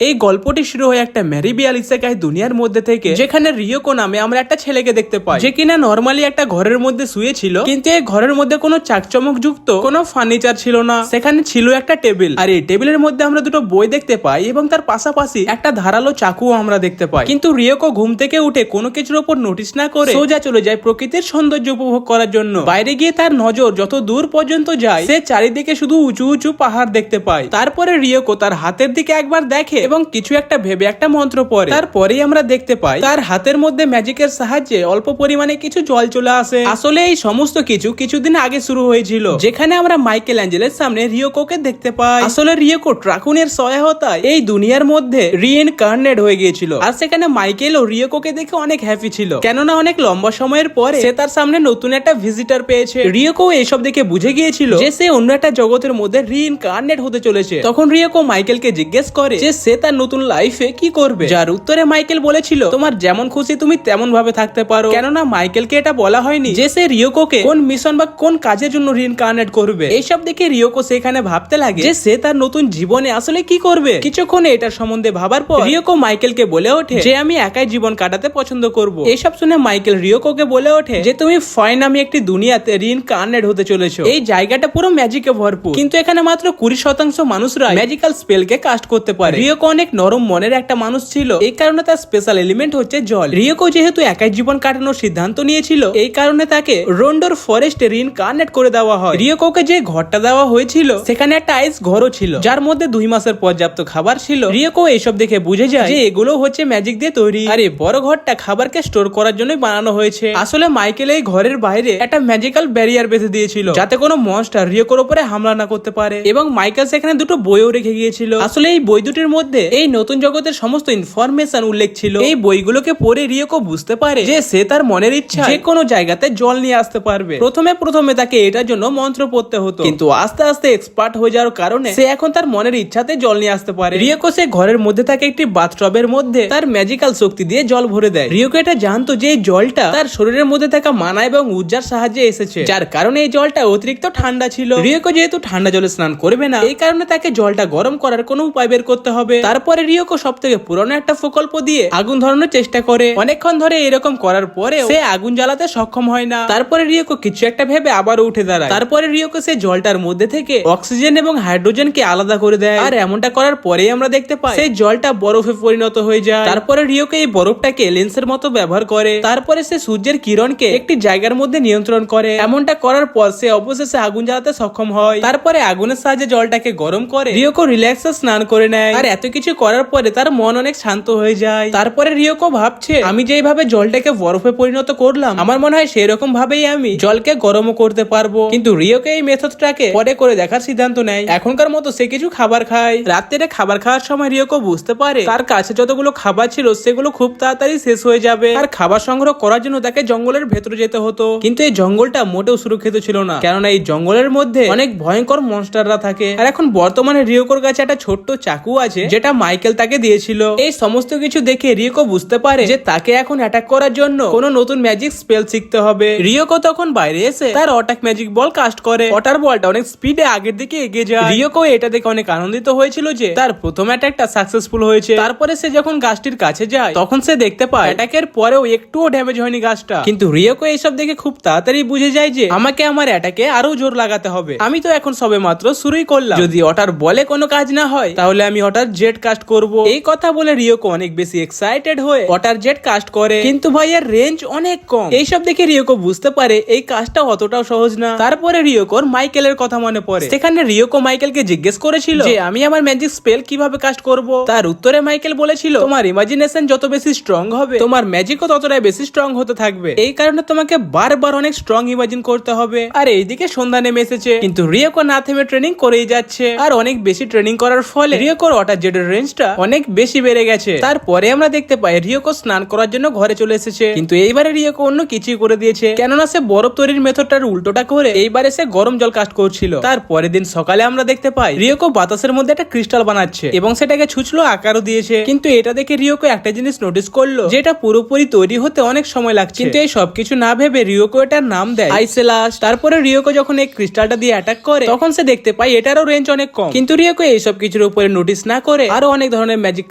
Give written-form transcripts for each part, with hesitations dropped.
এই গল্পটি শুরু হয় একটা ম্যারিবিয়াল ইসেকাই দুনিয়ার মধ্যে থেকে, যেখানে রিয়োকো নামে আমরা একটা ছেলেকে দেখতে পাই, যে কিনা নরমালি একটা ঘরের মধ্যে শুয়ে ছিল। কিন্তু এই ঘরের মধ্যে কোনো চাকচমক যুক্ত কোনো ফার্নিচার ছিল না, সেখানে ছিল একটা টেবিল। আর এই টেবিলের মধ্যে আমরা দুটো বই দেখতে পাই এবং তার পাশাপাশি একটা ধারালো চাকুও আমরা দেখতে পাই। কিন্তু রিয়োকো ঘুম থেকে উঠে কোনো কিছুর উপর নোটিস না করে সোজা চলে যায় প্রকৃতির সৌন্দর্য উপভোগ করার জন্য। বাইরে গিয়ে তার নজর যত দূর পর্যন্ত যায়, সে চারিদিকে শুধু উঁচু উঁচু পাহাড় দেখতে পায়। তারপরে রিয়োকো তার হাতের দিকে একবার দেখে এবং কিছু একটা ভেবে একটা মন্ত্র পড়ে। তারপরেই আমরা দেখতে পাই তার হাতের মধ্যে ম্যাজিকের সাহায্যে অল্প পরিমাণে কিছু জল চলে আসে। আসলে এই সমস্ত কিছু কিছুদিন আগে শুরু হয়েছিল, যেখানে আমরা মাইকেল অ্যাঞ্জেলের সামনে রিয়োকোকে দেখতে পাই। আসলে রিয়োকো ড্রাকুনের সহায়তায় এই দুনিয়ার মধ্যে রিইনকার্নেট হয়ে গিয়েছিল। আর সেখানে মাইকেল ও রিয়োকোকে দেখে অনেক হ্যাপি ছিল, কেননা অনেক লম্বা সময়ের পরে সে তার সামনে নতুন একটা ভিজিটর পেয়েছে। রিয়োকো এসব দেখে বুঝে গিয়েছিল যে সে অন্য একটা জগতের মধ্যে রিইনকার্নেট হতে চলেছে। তখন রিয়োকো মাইকেলকে জিজ্ঞেস করে যে সে তার নতুন লাইফে কি করবে, যার উত্তরে মাইকেল বলেছিল তোমার যেমন খুশি তুমি তেমন ভাবে থাকতে পারো। কেননা মাইকেলকে এটা বলা হয়নি যে সে রিয়োকোকে কোন মিশন বা কোন কাজের জন্য রিইনকার্নেট করবে। এইসব দেখে রিয়োকো সেখানে ভাবতে লাগে যে সে তার নতুন জীবনে আসলে কি করবে। কিছুক্ষণে এটার সম্বন্ধে ভাবার পর রিয়োকো মাইকেলকে বলে ওঠে যে আমি একাই জীবন কাটাতে পছন্দ করব। এইসব শুনে মাইকেল রিয়োকোকে বলে ওঠে যে তুমি ফাইন আমি একটি দুনিয়াতে রিইনকার্নেট হতে চলেছো। এই জায়গাটা পুরো ম্যাজিকে ভরপুর, কিন্তু এখানে মাত্র 20% মানুষরা ম্যাজিক্যাল স্পেলকে কাস্ট করতে পারে। রিয়োকো অনেক নরম মনের একটা মানুষ ছিল, এই কারণে তার স্পেশাল এলিমেন্ট হচ্ছে জল। রিয়োকো যেহেতু একাই জীবন কাটানোর সিদ্ধান্ত নিয়েছিল, এই কারণে তাকে রোন্ডোর ফরেস্টে রিইনকার্নেট করে দেওয়া হয়। রিয়োকোকে যে ঘরটা দেওয়া হয়েছিল সেখানে একটা আইস ঘরও ছিল, যার মধ্যে 2 মাসের পর্যাপ্ত খাবার ছিল। রিয়োকো এইসব দেখে বুঝে যায় যে এগুলো হচ্ছে ম্যাজিক দিয়ে তৈরি। আর এই বড় ঘরটা খাবারকে স্টোর করার জন্য বানানো হয়েছে। আসলে মাইকেল এই ঘরের বাইরে একটা ম্যাজিক্যাল ব্যারিয়ার বেঁধে দিয়েছিল, যাতে কোনো মনস্টার রিয়োকোর উপরে হামলা না করতে পারে। এবং মাইকেল সেখানে দুটো বইও রেখে গিয়েছিল। আসলে এই বই দুটির মধ্যে এই নতুন জগতের সমস্ত ইনফরমেশন উল্লেখ ছিল। এই বইগুলোকে পড়ে রিয়োকো বুঝতে পারে যে সে তার মনের ইচ্ছা যে কোনো জায়গাতে জল নিয়ে আসতে পারবে। প্রথমে তাকে এটার জন্য মন্ত্র পড়তে হতো, কিন্তু আস্তে আস্তে এক্সপার্ট হয়ে যাওয়ার কারণে সে এখন তার মনের ইচ্ছাতে জল নিয়ে আসতে পারে। রিয়োকো সে ঘরের মধ্যে থাকে একটি বাথটবের মধ্যে তার ম্যাজিক্যাল শক্তি দিয়ে জল ভরে দেয়। রিয়োকো এটা জানতো যে এই জলটা তার শরীরের মধ্যে থাকা মানা এবং ঊর্জার সাহায্যে এসেছে, যার কারণে এই জলটা অতিরিক্ত ঠান্ডা ছিল। রিয়োকো যেহেতু ঠান্ডা জলে স্নান করবে না, এই কারণে তাকে জলটা গরম করার কোনো উপায় বের করতে হবে। তারপরে রিয়োকো সব থেকে পুরনো একটা প্রকল্প দিয়ে আগুন ধরানোর চেষ্টা করে। অনেকক্ষণ ধরে এরকম করার পরে সে আগুন জ্বালাতে সক্ষম হয় না। তারপরে রিয়োকো কিছু একটা ভেবে আবারও উঠে দাঁড়ায়। তারপরে রিয়োকো সে জলটার মধ্যে থেকে অক্সিজেন এবং হাইড্রোজেনকে আলাদা করে দেয়। আর এমনটা করার পরেই আমরা দেখতে পাই সেই জলটা বরফে পরিণত হয়ে যায়। তারপরে রিয়োকো এই বরফটাকে লেন্সের মতো ব্যবহার করে। তারপরে সে সূর্যের কিরণকে একটি জায়গার মধ্যে নিয়ন্ত্রণ করে। এমনটা করার পর সে অবশেষে আগুন জ্বালাতে সক্ষম হয়। তারপরে আগুনের সাহায্যে জলটাকে গরম করে রিয়োকো রিল্যাক্সে স্নান করে নেয়। আর এত কিছু করার পরে তার মন অনেক শান্ত হয়ে যায়। তারপরে রিয়োকো ভাবছে আমি যেভাবে জলটাকে বরফে পরিণত করলাম, আমার মনে হয় সেই রকম ভাবেই আমি জলকে গরমও করতে পারবো। কিন্তু রিয়োকো এই মেথডটাকে পরে করে দেখার সিদ্ধান্ত নেয়। এখনকার মতো সে কিছু খাবার খায়। রাত্রে খাবার খাওয়ার সময় রিয়োকো বুঝতে পারে তার কাছে যতগুলো খাবার ছিল সেগুলো খুব তাড়াতাড়ি শেষ হয়ে যাবে। আর খাবার সংগ্রহ করার জন্য তাকে জঙ্গলের ভেতরে যেতে হতো। কিন্তু এই জঙ্গলটা মোটেও সুরক্ষিত ছিল না, কেননা এই জঙ্গলের মধ্যে অনেক ভয়ঙ্কর মনস্টাররা থাকে। আর এখন বর্তমানে রিয়োকোর কাছে একটা ছোট্ট চাকু আছে, যেটা মাইকেল তাকে দিয়েছিল। এই সমস্ত কিছু দেখে রিয়োকো বুঝতে পারে যে তাকে এখন অ্যাটাক করার জন্য কোনো নতুন ম্যাজিক স্পেল শিখতে হবে। রিয়োকো তখন বাইরে এসে তার অটাক ম্যাজিক বল কাস্ট করে। অটার বলটা অনেক স্পিডে আগের দিকে এগিয়ে যায়। রিয়োকো এটা দেখে অনেক আনন্দিত হয়েছিল যে তার প্রথম অ্যাটাকটা সাকসেসফুল হয়েছে। তারপরে সে যখন গাছটির কাছে যায় তখন সে দেখতে পায় অ্যাটাকের পরেও একটুও ড্যামেজ হয়নি গাছটা। কিন্তু রিয়োকো এইসব দেখে খুব তাড়াতাড়ি বুঝে যায় যে আমাকে আমার অ্যাটাকে আরো জোর লাগাতে হবে। আমি তো এখন সবে মাত্র শুরুই করলাম, যদি অটার বলে কোনো কাজ না হয় তাহলে আমি অটার জেট কাস্ট করব। এই কথা বলে রিয়োকো অনেক বেশি এক্সাইটেড হয়ে অটার জেট কাস্ট করে। কিন্তু ভাই এর রেঞ্জ অনেক কম। এইসব দেখে রিয়োকো বুঝতে পারে এই কাজটা অতটাও সহজ না। তারপরে রিয়োকোর মাইকেলের কথা মনে পড়ে। সেখানে রিয়োকো মাইকেলকে জিজ্ঞেস করেছিল যে আমি আমার ম্যাজিক স্পেল কিভাবে কাস্ট করব। তার উত্তরে মাইকেল বলেছিল তোমার ইমাজিনেশন যত বেশি স্ট্রং হবে তোমার ম্যাজিকও ততটাই বেশি স্ট্রং হতে থাকবে। এই কারণে তোমাকে বারবার অনেক স্ট্রং ইমাজিন করতে হবে। আর এইদিকে সন্ধ্যা নেমে এসেছে, কিন্তু রিয়োকো না থেমে ট্রেনিং করেই যাচ্ছে। আর অনেক বেশি ট্রেনিং করার ফলে রিয়োকোর ওয়াটার জেটের রেঞ্জটা অনেক বেশি বেড়ে গেছে। তারপরে আমরা দেখতে পাই রিয়োকো স্নান করার জন্য ঘরে চলে এসেছে। কিন্তু এইবারে রিয়োকো অন্য কিছুই করে দিয়েছে, কেননা সে বরফ তৈরির মেথডটার উল্টোটা করে এইবারে সে গরম জল কাস্ট করছিল। তারপরের দিন সকালে আমরা দেখতে পাই রিয়োকো বাতাসের মধ্যে একটা ক্রিস্টাল বানাচ্ছে এবং সেটাকে ছুঁচলো আকারও দিয়েছে। কিন্তু এটা দেখে রিয়োকো একটা জিনিস নোটিস করলো, যেটা পুরোপুরি তৈরি হতে অনেক সময় লাগছে। কিন্তু এই সবকিছু না ভেবে রিয়োকো এটার নাম দেয় আইসেলাস। তারপরে রিয়োকো যখন এই ক্রিস্টালটা দিয়ে অ্যাটাক করে তখন সে দেখতে পাই এটারও রেঞ্জ অনেক কম। কিন্তু রিয়োকো এইসব কিছুর উপরে নোটিস না করে আরো অনেক ধরনের ম্যাজিক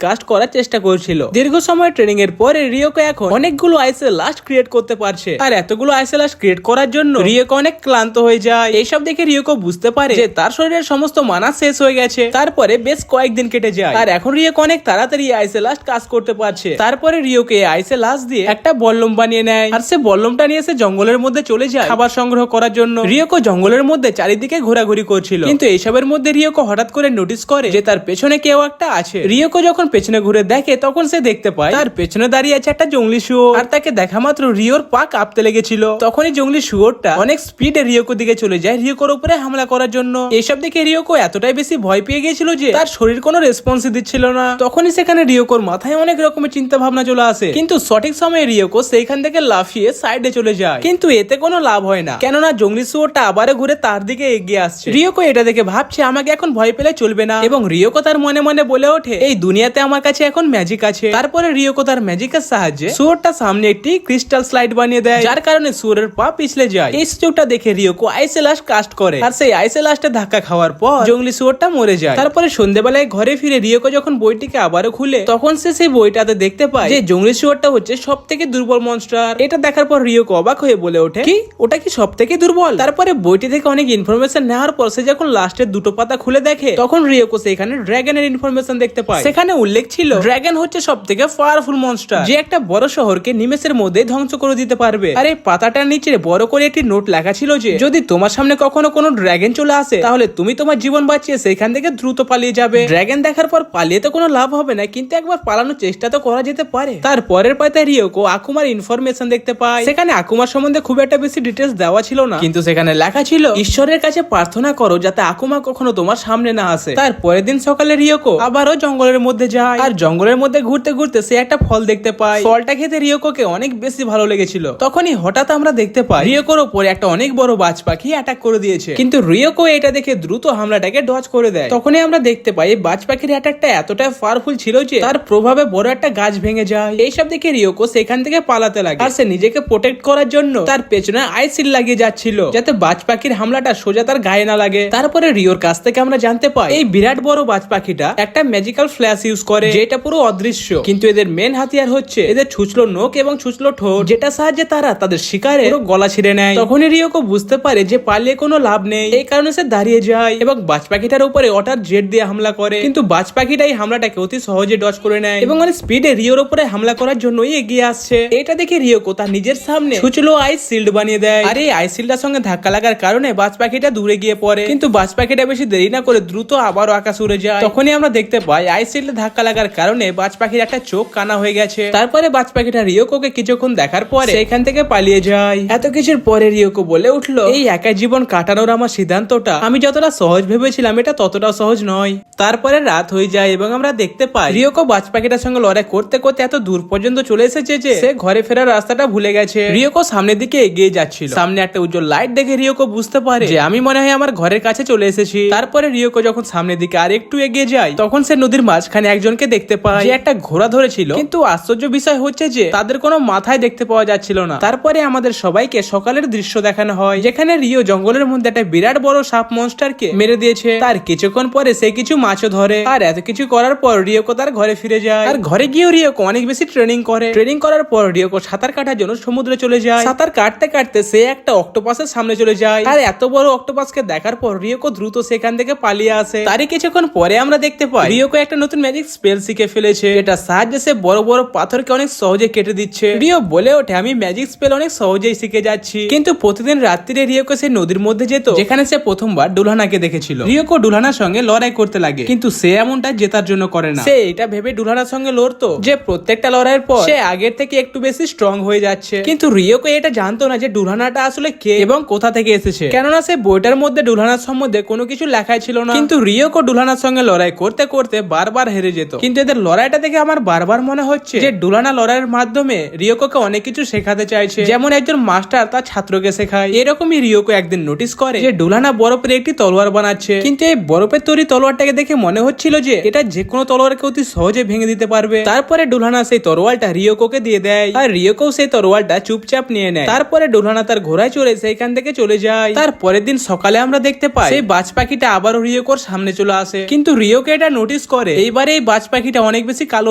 কাস্ট করার চেষ্টা করছিল। দীর্ঘ সময় ট্রেনিং এর পরে রিয়োকো এখন অনেকগুলো আইসে লাস্ট ক্রিয়েট করতে পারছে। আর এতগুলো আইসে লাস্ট ক্রিয়েট করার জন্য রিয়োকো অনেক ক্লান্ত হয়ে যায়। এইসব দেখে রিয়োকো বুঝতে পারে যে তার শরীরের সমস্ত মানা শেষ হয়ে গেছে। তারপরে বেশ কয়েকদিন কেটে যায় আর এখন রিয়োকো অনেক তাড়াতাড়ি আইসে লাস্ট কাজ করতে পারছে। তারপরে রিয়োকো এই আইসে লাস্ট দিয়ে একটা বল্লম বানিয়ে নেয় আর সে বল্লমটা নিয়ে সে জঙ্গলের মধ্যে চলে যায় খাবার সংগ্রহ করার জন্য। রিয়োকো জঙ্গলের মধ্যে চারিদিকে ঘোরাঘুরি করছিল, কিন্তু এইসবের মধ্যে রিয়োকো হঠাৎ করে নোটিস করে যে তার পেছনে কেউ একটা আছে। রিয়োকো যখন পেছনে ঘুরে দেখে তখন সে দেখতে পায় তার পেছনে দাঁড়িয়ে আছে একটা জঙ্গলি শুয়োর। আর তাকে দেখা মাত্র রিয়োর পা কাঁপতে লেগেছিল। তখনই জঙ্গলি শুয়োরটা অনেক স্পিডে রিয়োকোর দিকে চলে যায় রিয়োকোর উপরে হামলা করার জন্য। এইসব দেখে রিয়োকো এতটাই বেশি ভয় পেয়ে গিয়েছিল যে তার শরীর কোনো রেসপন্সই দিচ্ছিল না। তখনই সেখানে রিয়োকোর মাথায় অনেক রকমের চিন্তা ভাবনা চলে আসে, কিন্তু সঠিক সময়ে রিয়োকো সেইখান থেকে লাফিয়ে সাইডে চলে যায়। কিন্তু এতে কোনো লাভ হয় না, কেননা জঙ্গলি শুয়োরটা আবারও ঘুরে তার দিকে এগিয়ে আসছে। রিয়োকো এটা দেখে ভাবছে আমাকে এখন ভয় পেলে চলবে না, এবং রিয়োকো তার মনে মনে বলে ওঠে এই দুনিয়াতে আমার কাছে এখন ম্যাজিক আছে। তারপরে রিয়োকো তার ম্যাজিকের সাহায্যে শুয়োরটা সামনে একটি ক্রিস্টাল স্লাইড বানিয়ে দেয়, যার কারণে শুয়োরের পা পিছলে যায়। এই সুযোগটা দেখে রিয়োকো আইসে লাস্ট কাস্ট করে আর সেই আইসে লাস্টে ধাক্কা খাওয়ার পর জঙ্গলি শুয়োরটা মরে যায়। তারপরে সন্ধ্যেবেলায় ঘরে ফিরে রিয়োকো যখন বইটিকে আবারও খুলে তখন সে সেই বইটাতে দেখতে পায় যে জঙ্গলি শুয়োরটা হচ্ছে সব থেকে দুর্বল মনস্টার। এটা দেখার পর রিয়োকো অবাক হয়ে বলে ওঠে কি ওটা কি সব থেকে দুর্বল? তারপরে বইটি থেকে অনেক ইনফরমেশন নেওয়ার পর সে যখন লাস্টের দুটো পাতা খুলে দেখে তখন রিয়োকো সেখানে ড্রাগনের ইনফরমেশন দেখতে পায়। সেখানে উল্লেখ ছিল ড্রাগন হচ্ছে সব থেকে পাওয়ারফুল মনস্টার, যে একটা বড় শহরকে নিমেষের মধ্যে ধ্বংস করে দিতে পারবে। আর এই পাতাটার নিচে বড় করে একটি নোট লেখা ছিল যে যদি তোমার সামনে কখনো কোনো ড্রাগন চলে আসে তাহলে তুমি তোমার জীবন বাঁচিয়ে সেখান থেকে দ্রুত পালিয়ে যাবে। ড্রাগন দেখার পর পালিয়ে তো কোনো লাভ হবে না, কিন্তু একবার পালানোর চেষ্টা তো করা যেতে পারে। তার পরের পাতায় রিয়োকো আকুমার ইনফরমেশন দেখতে পায়। সেখানে আকুমার সম্বন্ধে খুব একটা বেশি ডিটেলস দেওয়া ছিল না, কিন্তু সেখানে লেখা ছিল ঈশ্বরের কাছে প্রার্থনা করো যাতে আকুমা কখনো তোমার সামনে না আসে। তার পরের দিন সকালে রিয়োকো আবারও জঙ্গলের মধ্যে যায় আর জঙ্গলের মধ্যে ঘুরতে ঘুরতে সে একটা ফল দেখতে পায়। ফলটা খেতে রিয়োকোকে অনেক বেশি ভালো লেগেছিল। তখনই হঠাৎ আমরা দেখতে পাই রিয়োকোর উপরে একটা অনেক বড় বাজ পাখি অ্যাটাক করে দিয়েছে, কিন্তু রিয়োকো এটা দেখে দ্রুত হামলাটাকে ডজ করে দেয়। তখনই আমরা দেখতে পাই এই বাজ পাখির অ্যাটাকটা এতটাই পাওয়ারফুল ছিল যে তার প্রভাবে বড় একটা গাছ ভেঙে যায়। এইসব দেখে রিয়োকো সেখান থেকে পালাতে লাগে আর সে নিজেকে প্রোটেক্ট করার জন্য তার পেছনে আইসিল লাগিয়ে যাচ্ছিল যাতে বাজ পাখির হামলাটা সোজা তার গায়ে না লাগে। তারপরে রিয়োর কাছ থেকে আমরা জানতে পাই এই বিরাট বড় বাজ পাখিটা একটা ম্যাজিক্যাল ফ্ল্যাশ ইউজ করে যেটা পুরো অদৃশ্য, কিন্তু এদের মেন হাতিয়ার হচ্ছে এদের ছুঁচলো নখ এবং ছুঁচলো ঠোঁট, যেটা সাহায্যে তারা তাদের শিকারের গলা ছিঁড়ে নেয়। তখনই রিয়োকো বুঝতে পারে যে পালিয়ে কোনো লাভ নেই, এই কারণে সে দাঁড়িয়ে যায় এবং বাজ পাখিটার উপরে ওটার জেট দিয়ে হামলা করে। কিন্তু বাজ পাখিটাই হামলাটাকে অতি সহজে ডজ করে নেয় এবং অনেক স্পিডে রিয়োর উপরে হামলা করার জন্যই এগিয়ে আসছে। এটা দেখে রিয়োকো তার নিজের সামনে ছুঁচলো আইস শিল্ড বানিয়ে দেয়। আর এই আইস শিল্ডের সঙ্গে ধাক্কা লাগার কারণে বাজ পাখিটা দূরে গিয়ে পড়ে, কিন্তু বাজ পাখিটা বেশি দেরি না করে দ্রুত আবারও আকাশ উড়ে যায়। তখনই আমরা দেখতে পাই আইস শিল্ডে ধাক্কা লাগার কারণে বাজ পাখির একটা চোখ কানা হয়ে গেছে। তারপরে বাজ পাখিটা রিয়োকোকে কিছুক্ষণ দেখার পরে সেখান থেকে পালিয়ে যায়। এত কিছুর পরে রিয়োকো বলে উঠলো এই একা জীবন কাটানোর আমার সিদ্ধান্তটা আমি যতটা সহজ ভেবেছিলাম এটা ততটাও সহজ নয়। তারপরে রাত হয়ে যায় এবং আমরা দেখতে পাই রিয়োকো বাজ পাখিটার সঙ্গে লড়াই করতে করতে এত দূর পর্যন্ত চলে এসেছে যে সে ঘরে ফেরার রাস্তাটা ভুলে গেছে। রিয়োকো সামনের দিকে এগিয়ে যাচ্ছিল, সামনে একটা উজ্জ্বল লাইট দেখে রিয়োকো বুঝতে পারে যে আমি মনে হয় আমার ঘরের কাছে চলে এসেছি। তারপরে রিয়োকো যখন সামনের দিকে আর একটু এগিয়ে যায় তখন সে নদীর মাঝখানে একজনকে দেখতে পায় যে একটা ঘোড়া ধরেছিল, কিন্তু আশ্চর্য বিষয় হচ্ছে যে তাদের কোনো মাথায় দেখতে পাওয়া যাচ্ছিল না। তারপরে আমাদের সবাইকে সকালের দৃশ্য দেখানো হয় যেখানে রিও জঙ্গলের মধ্যে একটা বিরাট বড় সাপ মনস্টারকে মেরে দিয়েছে। তার কিছুক্ষণ পরে সে কিছু মাছও ধরে আর এত কিছু করার পর রিয়োকো তার ঘরে ফিরে যায়। আর ঘরে গিয়েও রিয়োকো অনেক বেশি ট্রেনিং করে। ট্রেনিং করার পর রিয়োকো সাঁতার কাটার জন্য সমুদ্রে চলে যায়। সাঁতার কাটতে কাটতে সে একটা অক্টোপাসের সামনে চলে যায় আর এত বড় অক্টোপাসকে দেখার পর রিয়োকো দ্রুত সেখান থেকে পালিয়ে আসে। তারই কিছুক্ষণ পরে আমরা দেখতে পাই রিয়োকো একটা নতুন ম্যাজিক স্পেল শিখে ফেলেছে, এটা সাহায্যে সে বড় বড় পাথরকে অনেক সহজে কেটে দিচ্ছে। রিও বলে ওঠে আমি ম্যাজিক স্পেল অনেক সহজেই শিখে যাচ্ছি। কিন্তু প্রতিদিন রাত্রিরে রিয়োকো সে নদীর মধ্যে যেত যেখানে সে প্রথমবার ডুলানাকে দেখেছিল। রিয়োকো ডুলানার সঙ্গে লড়াই করতে লাগে, কিন্তু সে এমনটা জেতার জন্য করে না। সে এটা ভেবে ডুলানার সঙ্গে লড়তো যে প্রত্যেকটা লড়াইয়ের পর সে আগের থেকে একটু বেশি স্ট্রং হয়ে যাচ্ছে। কিন্তু রিয়োকো এটা জানতো না যে ডুলানাটা আসলে কে এবং কোথা থেকে এসেছে, কেননা সে বইটার মধ্যে ডুলানার সম্বন্ধে কোনো কিছু লেখাই ছিল না। কিন্তু রিয়োকো ডুলানার সঙ্গে লড়াই করতে করতে বারবার হেরে যেত। কিন্তু এদের লড়াইটা দেখে আমার বারবার মনে হচ্ছে যে ডুলানা লড়াইয়ের মাধ্যমে রিয়োকোকে অনেক কিছু শেখাতে চাইছে, যেমন একজন মাস্টার তার ছাত্রকে শেখায়। এরকমই রিয়োকো একদিন নোটিস করে যে ডুলানা বরফের একটি তলোয়ার বানাচ্ছে, কিন্তু এই বরফের তৈরি তলোয়ারটাকে দেখে মনে হচ্ছিল যে এটা যে কোনো তলোয়ারকে অতি সহজে ভেঙে দিতে পারবে। তারপরে ডুলানা সেই তরোয়ালটা রিয়োকোকে দিয়ে দেয় আর রিয়োকো সেই তরোয়ালটা চুপচাপ নিয়ে নেয়। তারপরে ডুলানা তার ঘোড়ায় চড়ে সেইখান থেকে চলে যায়। তার পরের দিন সকালে আমরা দেখতে পাই সেই বাজ পাখিটা আবারও রিয়োকোর সামনে চলে আসে, কিন্তু রিয়োকে এটা নোটিস নোটিস করে এইবারে এই বাজ পাখিটা অনেক বেশি কালো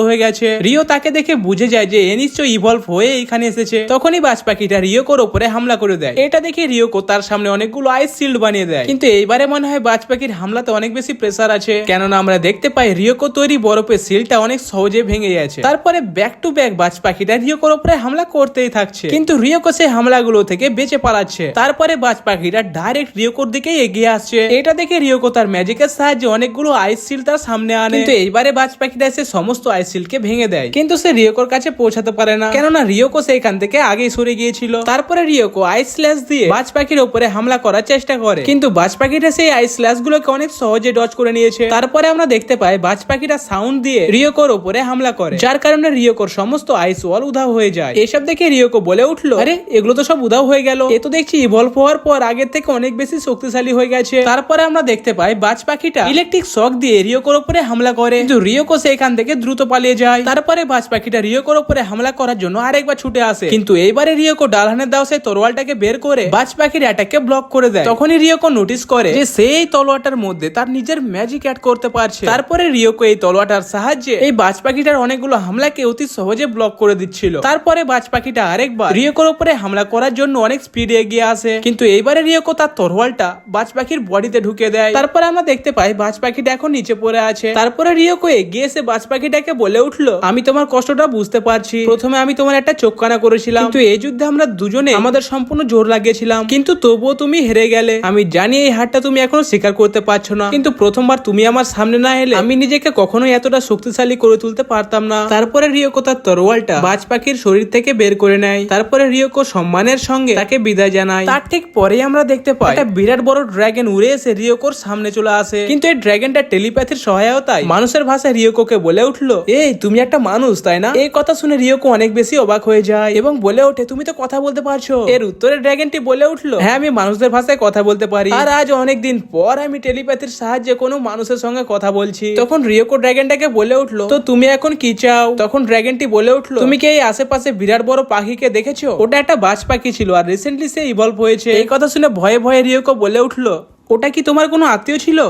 হয়ে গেছে। রিও তাকে দেখে বুঝে যায় যে এ নিশ্চয়ই ইভলভ হয়ে এখানে এসেছে। তখনই বাজ পাখিটা রিওকোর উপরে হামলা করে দেয়। এটা দেখে রিওকো তার সামনে অনেকগুলো আইস শিল্ড বানিয়ে দেয়। কিন্তু এইবারে মনে হয় বাজ পাখির হামলাতে অনেক বেশি প্রেসার আছে, কেননা আমরা দেখতে পাই রিওকো তৈরি বরফের শিলটা অনেক সহজে ভেঙে যাচ্ছে। তারপরে ব্যাক টু ব্যাক বাজ পাখিটা রিওকোর উপরে হামলা করতেই থাকছে, কিন্তু রিওকো সেই হামলাগুলো থেকে বেঁচে পালাচ্ছে। তারপরে বাজ পাখিটা ডাইরেক্ট রিওকোর দিকে এগিয়ে আসছে। এটা দেখে রিওকো তার ম্যাজিকের সাহায্যে অনেকগুলো আইস শিল্ড তার সামনে আনে, কিন্তু এইবারে বাজ পাখিটা এসে সমস্ত আইস শিল্ডকে ভেঙে দেয়। কিন্তু সে রিওকোর কাছে পৌঁছাতে পারে না, কেননা রিওকো সেখান থেকে আগেই সরে গিয়েছিল। তারপরে রিওকো আইস স্ল্যাশ দিয়ে বাজ পাখির উপরে হামলা করার চেষ্টা করে, কিন্তু বাজ পাখিটা সেই আইস স্ল্যাশ গুলোকে অনেক সহজে ডজ করে নিয়েছে। তারপরে আমরা দেখতে পাই বাজ পাখিটা সাউন্ড দিয়ে রিওকোর উপরে হামলা করে, যার কারণে রিওকোর সমস্ত আইস ওয়াল উধাও হয়ে যায়। এসব দেখে রিওকো বলে উঠলো, আরে এগুলো তো সব উধাও হয়ে গেল, এ তো দেখছি ইভলভ হওয়ার পর আগের থেকে অনেক বেশি শক্তিশালী হয়ে গেছে। তারপরে আমরা দেখতে পাই বাজ পাখিটা ইলেকট্রিক শক দিয়ে রিওকোর উপরে হামলা করে, কিন্তু রিওকো সেখান থেকে দ্রুত পালিয়ে যায়। তারপরে বাজ পাখিটা রিওকোর উপরে হামলা করার জন্য আরেকবার ছুটে আসে, কিন্তু এইবারে রিওকো ডালহানের দাও সেই তরোয়ালটাকে বের করে বাজ পাখির অ্যাটাককে ব্লক করে দেয়। তখনই রিওকো নোটিস করে যে সেই তলোয়ারটার মধ্যে তার নিজের ম্যাজিক অ্যাড করতে পারছে। তারপরে রিওকো এই তলোয়ারটার সাহায্যে এই বাজ পাখিটার অনেকগুলো হামলাকে অতি সহজে ব্লক করে দিচ্ছিল। তারপরে বাজ পাখিটা আরেকবার রিওকোর উপরে হামলা করার জন্য অনেক স্পিডে এগিয়ে আসে, কিন্তু এইবারে রিওকো তার তরোয়ালটা বাজ পাখির বডিতে ঢুকে দেয়। তারপরে আমরা দেখতে পাই বাজ পাখিটা এখন নিচে পড়ে আছে। তারপরে রিওকো এগিয়ে এসে বাজ পাখিটাকে বলে উঠলো, আমি তোমার কষ্টটা বুঝতে পারছি, প্রথমে আমি তোমার একটা চোখকানা করেছিলাম, কিন্তু এই যুদ্ধে আমরা দুজনে আমাদের সম্পূর্ণ জোর লাগিয়েছিলাম, কিন্তু তবুও তুমি হেরে গেলে। আমি জানি এই হারটা তুমি এখনো স্বীকার করতে পারছো না, কিন্তু প্রথমবার তুমি আমার সামনে না এলে আমি নিজেকে কখনোই এতটা শক্তিশালী করে তুলতে পারতাম না। তারপরে রিওকো তার তরোয়ালটা বাজ পাখির শরীর থেকে বের করে নেয়। তারপরে রিওকো সম্মানের সঙ্গে তাকে বিদায় জানায়। তার ঠিক পরেই আমরা দেখতে পাই একটা বিরাট বড় ড্রাগন উড়ে এসে রিওকোর সামনে চলে আসে, কিন্তু এই ড্রাগনটা টেলিপ্যাথির সহায়তায় মানুষের ভাষায় রিওকোকে বলে উঠলো, এই তুমি একটা মানুষ তাই না? এই কথা শুনে রিওকো অনেক বেশি অবাক হয়ে যায় এবং বলে ওঠে, তুমি তো কথা বলতে পারছো। এর উত্তরে ড্রাগনটি বলে উঠলো, হ্যাঁ আমি মানুষদের ভাষায় কথা বলতে পারি, আর আজ অনেকদিন পর আমি টেলিপ্যাথির সাহায্যে কোনো মানুষের সঙ্গে কথা বলছি। তখন রিওকো ড্রাগনটাকে বলে উঠলো, তো তুমি এখন কি চাও? তখন ড্রাগনটি বলে উঠলো, তুমি কি এই আশেপাশে বিরাট বড় পাখিকে দেখেছো? ওটা একটা বাজ পাখি ছিল আর রিসেন্টলি সে ইভলভ হয়েছে। এই কথা শুনে ভয়ে ভয়ে রিওকো বলে উঠলো, ওটা কি তোমার কোনো আত্মীয় ছিল?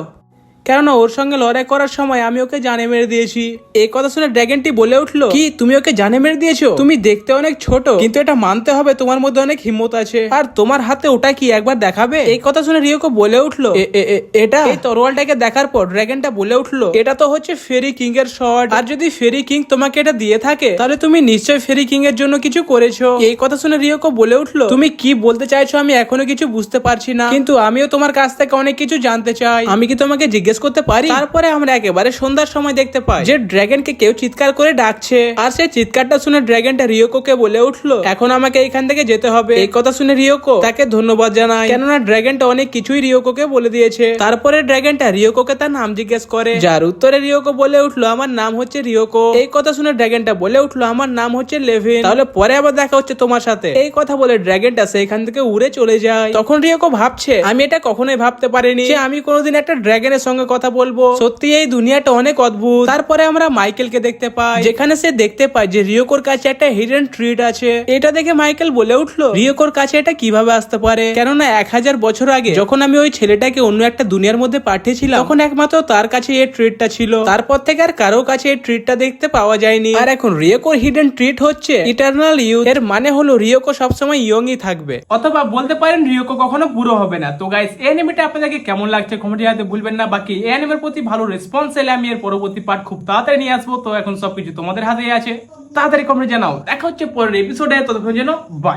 কেননা ওর সঙ্গে লড়াই করার সময় আমি ওকে জানে মেরে দিয়েছি। এই কথা শুনে ড্রাগনটি বলে উঠলো, কি তুমি ওকে জানে মেরে দিয়েছো? তুমি দেখতে অনেক ছোট, কিন্তু এটা মানতে হবে তোমার মধ্যে অনেক হিম্মত আছে। আর তোমার হাতে ওটা কি একবার দেখাবে? এই কথা শুনে রিওকো বলে উঠলো, এটা। এই তরোয়ালটাকে দেখার পর ড্রাগনটা বলে উঠলো, এটা তো হচ্ছে ফেরি কিং এর শর্ট, আর যদি ফেরি কিং তোমাকে এটা দিয়ে থাকে তাহলে তুমি নিশ্চয়ই ফেরি কিং এর জন্য কিছু করেছো। এই কথা শুনে রিওকো বলে উঠলো, তুমি কি বলতে চাইছো আমি এখনো কিছু বুঝতে পারছি না, কিন্তু আমিও তোমার কাছ থেকে অনেক কিছু জানতে চাই, আমি কি তোমাকে জিজ্ঞেস করতে পারি? তারপরে আমরা একেবারে সন্ধ্যার সময় দেখতে পাই যে ড্রাগনকে কেউ চিৎকার করে ডাকছে, আর সেই চিৎকারটা শুনে ড্রাগনটা রিওকোকে বলে উঠলো, এখন আমাকে এখান থেকে যেতে হবে। এই কথা শুনে রিওকো তাকে ধন্যবাদ জানায়, কেননা ড্রাগনটা অনেক কিছুই রিওকোকে বলে দিয়েছে। তারপরে ড্রাগনটা রিওকোকে তার নাম জিজ্ঞেস করে, যার উত্তরে রিওকো বলে উঠলো, আমার নাম হচ্ছে রিওকো। এই কথা শুনে ড্রাগনটা বলে উঠলো, আমার নাম হচ্ছে লেভিন, তাহলে পরে আবার দেখা হচ্ছে তোমার সাথে। এই কথা বলে ড্রাগনটা সেখান থেকে উড়ে চলে যায়। তখন রিওকো ভাবছে, আমি এটা কখনোই ভাবতে পারিনি যে আমি কোনোদিন একটা ড্রাগনের সঙ্গে কথা বলবো। সত্যি এই দুনিয়াটা অনেক অদ্ভুত। তারপরে আমরা মাইকেলকে দেখতে পাই, যেখানে সে দেখতে পায় যে রিওকোর কাছে একটা হিডেন ট্রিট আছে। এটা দেখে মাইকেল বলে উঠলো, রিওকোর কাছে এটা কিভাবে আসতে পারে? কেননা 1000 বছর আগে যখন আমি ওই ছেলেটাকে অন্য একটা দুনিয়ার মধ্যে পাঠিয়েছিলাম, তখন একমাত্র তার কাছে এই ট্রিটটা ছিল। তারপর থেকে আর কারো কাছে এই ট্রিটটা দেখতে পাওয়া যায়নি। আর এখন রিওকোর হিডেন ট্রিট হচ্ছে ইটারনাল ইউথ। এর মানে হলো রিওকো সবসময় ইয়ংই থাকবে, অথবা বলতে পারেন রিওকো কখনো বুড়ো হবে না। তো গাইস, এই অ্যানিমেটা আপনাদেরকে কেমন লাগছে কমেন্টে জানাতে ভুলবেন না। বাকি এই অ্যানিমের প্রতি ভালো রেসপন্স এলে আমি এর পরবর্তী পার্ট খুব তাড়াতাড়ি নিয়ে আসবো। তো এখন সবকিছু তোমাদের হাতেই আছে, তাড়াতাড়ি কমেন্টে জানাও। দেখা হচ্ছে পরের এপিসোডে, ততক্ষণ যেন বাই।